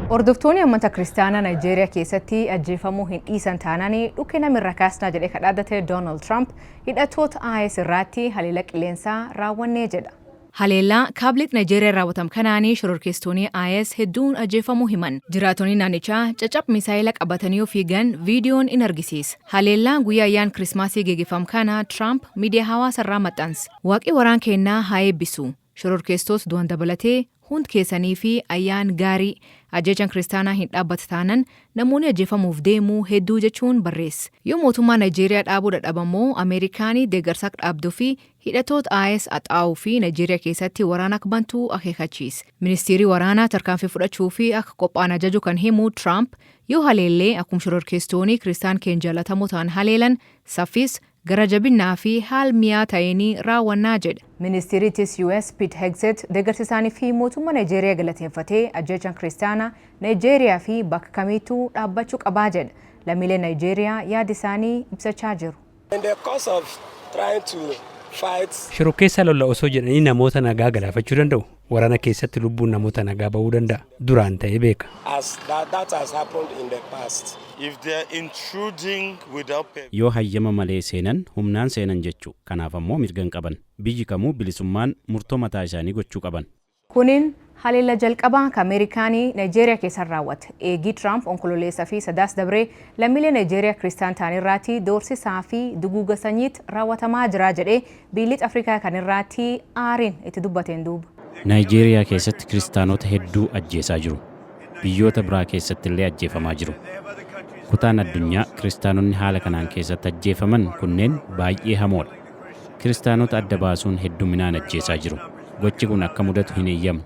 Hordoftoonni amantaa kiristaanaa Naayijeeriyaa keessatti ajjeefamuu hin dhiisan taananii dhukkee namirra kaasnaa jedhee kadhaadate Donald Trump hidhattoota IS irratti haleellaa qilleensaa raawwannee jedha. Haleellaa kaabileet Naayijeeriyaa raawwatame kanaanii shororkeessitoonni IS hedduun ajjeefamuu himan. Jiraatonni naannichaa caccab misaayila qabatanii fiigan viidiyoon in argisiisa. Haleellaa guyyaa ayyaana Kirismaasii geggeeffamu kana Trump miidiyaa hawaasarraa maxxanse. Waaqni waraana keenyaa haa eebbisu. Shororkeessitoota du'an dabalatee hundi keessanii fi ayyaan gaarii ajjechaan kiristaanaa hin dhaabbatu taanan namoonni ajjeefamuuf deemuu hedduu jechuun barreesse. Yoo mootummaa Naayijeeriyaa dhaabuu dadhabammoo Ameerikaanii deeggarsa dhaabduu fi hidhattoota IS axaa'uu fi Naayijeeriyaa keessatti waraana akka bantuu akeekachiise. Ministeerri waraanaa tarkaanfii fudhachuu fi akka qophaan ajaju kan himu Trump yoo haleellee akkuma shororkeessitoonni kiristaan keenya jaallatamoo ta'an haleelan saffis gara jabinnaa fi haal mi'aa ta'anii raawwannaa jedha. Ministeeritis US Pete Hegseth deeggarsiisaanii fi mootummaa Naayijeeriyaa galateeffatee ajjechaan kiristaanaa Naayijeeriyaa fi bakka kamiittuu dhaabbachuu qabaa jedha. Lammiileen Naayijeeriyaa yaada isaanii ibsachaa jiru. Shororkeessa lola osoo jedhanii namoota nagaa galaafachuu danda'u. Waraana keessatti lubbuun namoota nagaa ba'uu danda'a. Duraan ta'ee beeka. Yoo hayyama malee seenan humnaan seenan jechuu. Kanaaf ammoo mirga hin qaban. Biyyi kamuu bilisummaan murtoo mataa isaanii gochuu qaban. Kunin haleellaa jalqabaa kan Ameerikaanii Naayijeeriyaa keessatti raawwate. Eegii Trump onkololeessaa fi sadaas dabree lammiilee Naayijeeriyaa kiristaan ta'anirratti doorsisaa fi duguuga sanyiitti raawwatamaa jira jedhee biyyoota Afrikaa kanirratti aariin itti dubbateen duuba. Naayijeeriyaa keessatti kiristaanota hedduu ajjeesaa jiru. Biyyoota biraa keessatti illee ajjeefamaa jiru. Kutaan addunyaa kiristaanonni haala kanaan keessatti ajjeefaman kunneen baay'ee hamoodha. Kiristaanota adda baasuun hedduminaan ajjeesaa jiru. Gochi kun akka mudatu hin eeyyamnu.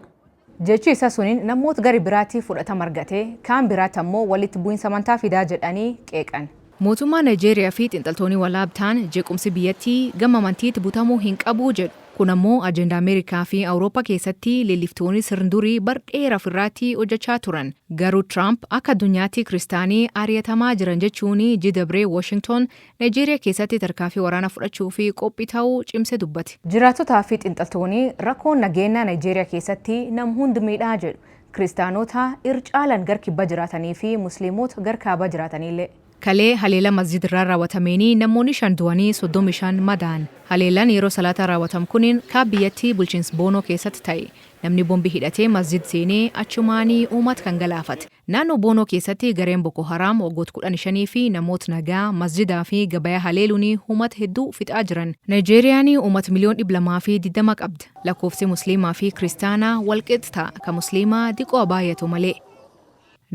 Jechi isa suniin namoota gari biraatti fudhatama argate kaan biraatti ammoo walitti bu'iinsa amantaa fidaa jedhanii qeeqan. Mootummaa Naayijeeriyaa fi xiinxaltoonni walaabtaan jeequmsi biyyattii gama amantiitti butamuu hin qabu jedhu. Kun ammoo ajandaa Ameerikaa fi Awurooppaa keessatti leelliftoonni sirndurii bardheeraaf irratti hojjechaa turan. Garuu Trump akka addunyaatti kiristaanii ari'atamaa jiran jechuun jidabree Washington Naayijeeriyaa keessatti tarkaanfii waraanaa fudhachuu fi qophii ta'uu cimsee dubbate. Jiraattotaa fi xiinxaltoonni rakkoon nageenyaa Naayijeeriyaa keessatti nam hundi miidhaa jedhu. Kiristaanota ircaalan gar kibba jiraatanii fi musliimota gar kaaba jiraatanillee. Kalee haleela masjid irraa raawwatameenii namoonni 5 du'anii 35 madaa'an. Haleelaan yeroo salaataa raawwatamu kuniin biyyattii bulchiinsa Boonoo keessatti ta'e. Namni boombii hidhatee masjid seenee achumaanii uummata kan galaafate. Naannoo Boonoo keessatti gareen Boko Haram waggoota 15 fi namoota nagaa masjidaa fi gabayaa haleeluun uummata hedduu fixaa jiran. Naayijeeriyaan uummata miliyoona 220 qabdi. Lakkoofsi musliimaa fi kiristaanaa walqixa ta'a kan musliimaa diqoo baay'atu malee.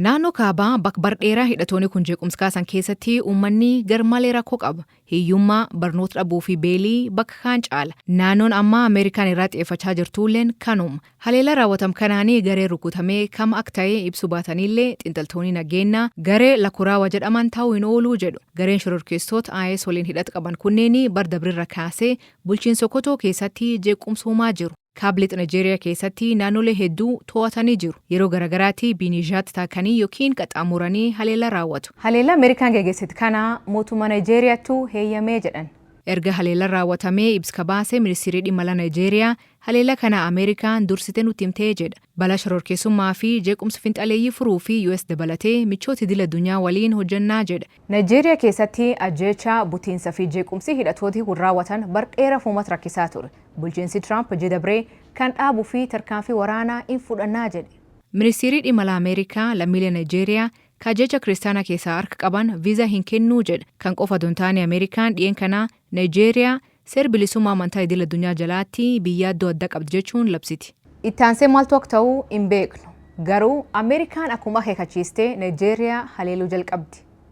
Naannoo kaabaa bakka bardheeraa hidhattoonni kun jeequmsa kaasan keessatti uummanni garmalee rakkoo qaba. Hiyyummaa, barnoota dhabuu fi beelii bakka kaan caala. Naannoon amma Ameerikaan irraa xiyyeeffachaa jirtulleen kanuma. Haleellaa raawwatame kanaanii garee rukutamee kam akka ta'e ibsu baatanillee xiinxaltoonni nageenyaa garee Lakuraawa jedhaman ta'uu hin ooluu jedhu. Gareen shororkeessitoota IS waliin hidhata qaban kunneen bardabrirra kaasee bulchiinsa Sokotoo keessatti jeequmsa uumaa jiru. Kaabileet Naayijeeriyaa keessatti naannolee hedduu to'atanii jiru. Yeroo garagaraatti Binijaatti taakanii yookiin qaxxaamuranii haleellaa raawwatu. Haleellaa Ameerikaan geggeessite kana mootummaa Naayijeeriyaattu heeyyamee jedhan. Erga haleellaan raawwatamee ibsa baasee ministeerri dhimma alaa Naayijeeriyaa haleellaa kana Ameerikaan dursitee nutti himtee jedha. Balaa shororkeessummaa fi jeequmsa finxaleeyyii furuu fi US dabalatee michoota idil addunyaa waliin hojjannaa jedha. Naayijeeriyaa keessatti ajjeechaa butiinsa fi jeequmsi hidhattooti kun raawwatan bardheeraaf uummata rakkisaa ture. Bulchiinsi Trump jidabree kan dhaabuu fi tarkaanfii waraanaa in fudhannaa jedhe. Ministeerri dhimma alaa Ameerikaa lammiilee Naayijeeriyaa kajecha kiristaanaa keessaa harka qaban viizaa hin kennuu jedha. Kan qofa dontaanii Ameerikaan dhiyeen kana Naayijeeriyaa seera bilisummaa amantaa idil addunyaa jalaatti biyya iddoo adda qabdi jechuun labsiti. Ittaansee maaltu akka ta'uu hin beeknu. Garuu Ameerikaan akkuma akeekachiistee Naayijeeriyaa haleeluu jalqabdi.